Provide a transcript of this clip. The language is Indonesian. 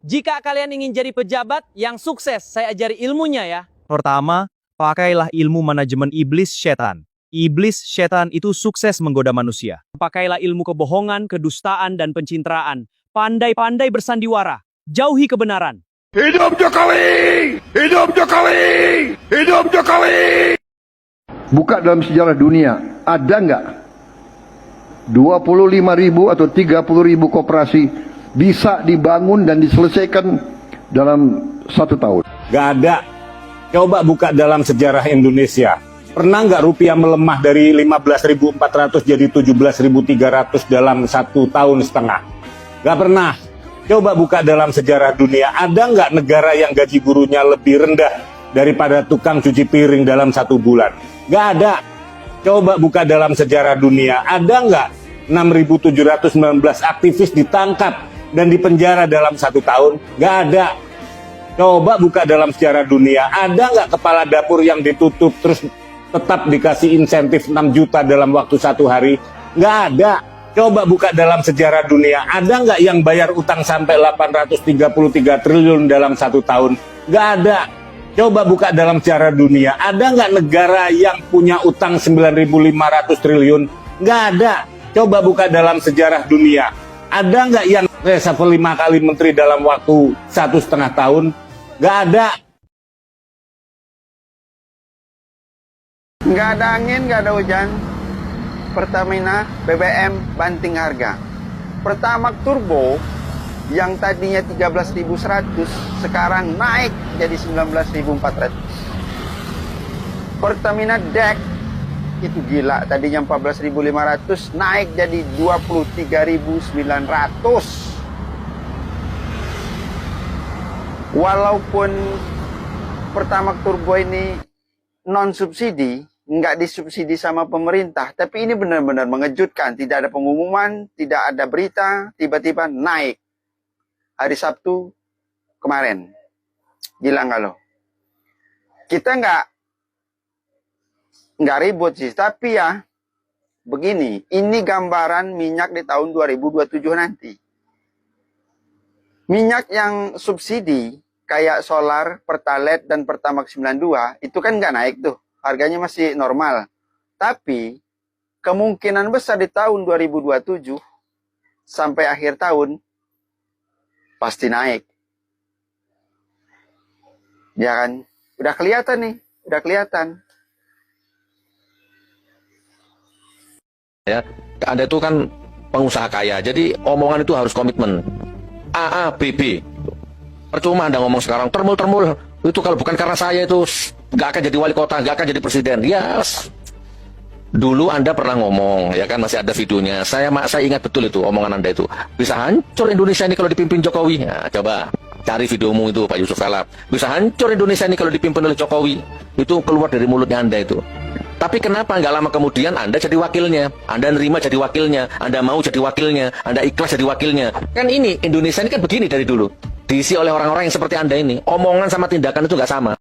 Jika kalian ingin jadi pejabat yang sukses, saya ajari ilmunya ya. Pertama, pakailah ilmu manajemen iblis setan. Iblis setan itu sukses menggoda manusia. Pakailah ilmu kebohongan, kedustaan, dan pencitraan. Pandai-pandai bersandiwara. Jauhi kebenaran. Hidup Jokowi! Hidup Jokowi! Hidup Jokowi! Buka dalam sejarah dunia, ada nggak 25.000 atau 30.000 koperasi bisa dibangun dan diselesaikan dalam 1 tahun? Gak ada. Coba buka dalam sejarah Indonesia. Pernah nggak rupiah melemah dari 15.400 jadi 17.300 dalam 1 tahun setengah? Gak pernah. Coba buka dalam sejarah dunia. Ada nggak negara yang gaji gurunya lebih rendah daripada tukang cuci piring dalam 1 bulan? Gak ada. Coba buka dalam sejarah dunia. Ada nggak 6.719 aktivis ditangkap dan dipenjara dalam 1 tahun? Gak ada. Coba buka dalam sejarah dunia. Ada nggak kepala dapur yang ditutup terus tetap dikasih insentif 6 juta dalam waktu 1 hari? Nggak ada. Coba buka dalam sejarah dunia. Ada nggak yang bayar utang sampai 833 triliun dalam 1 tahun? Nggak ada. Coba buka dalam sejarah dunia. Ada nggak negara yang punya utang 9.500 triliun? Nggak ada. Coba buka dalam sejarah dunia. Ada nggak yang reshuffle 5 kali menteri dalam waktu 1,5 tahun? Nggak ada. Nggak ada angin, nggak ada hujan. Pertamina BBM banting harga. Pertamax Turbo yang tadinya 13.100 sekarang naik jadi 19.400. Pertamina DEK itu gila, tadinya 14.500 naik jadi 23.900. Walaupun Pertamax Turbo ini non subsidi, nggak disubsidi sama pemerintah, tapi ini benar-benar mengejutkan. Tidak ada pengumuman, tidak ada berita, tiba-tiba naik hari Sabtu kemarin. Gila nggak lo? Kita nggak ribut sih, tapi ya begini, ini gambaran minyak di tahun 2027 nanti. Minyak yang subsidi kayak solar, Pertalite, dan Pertamax 92 itu kan nggak naik tuh. Harganya masih normal. Tapi kemungkinan besar di tahun 2027 sampai akhir tahun pasti naik. Ya kan? Udah kelihatan nih, udah kelihatan. Ya, Anda itu kan pengusaha kaya, jadi omongan itu harus komitmen. A, B, B. Percuma Anda ngomong sekarang, termul-termul. Itu kalau bukan karena saya itu nggak akan jadi wali kota, nggak akan jadi presiden. Yes. Dulu Anda pernah ngomong, ya kan, masih ada videonya. Saya ingat betul itu omongan Anda itu. Bisa hancur Indonesia ini kalau dipimpin Jokowi. Nah, coba cari videomu itu Pak Yusuf Kala. Bisa hancur Indonesia ini kalau dipimpin oleh Jokowi. Itu keluar dari mulutnya Anda itu. Tapi kenapa nggak lama kemudian Anda jadi wakilnya? Anda nerima jadi wakilnya, Anda mau jadi wakilnya, Anda ikhlas jadi wakilnya. Kan ini, Indonesia ini kan begini dari dulu. Diisi oleh orang-orang yang seperti Anda ini. Omongan sama tindakan itu nggak sama.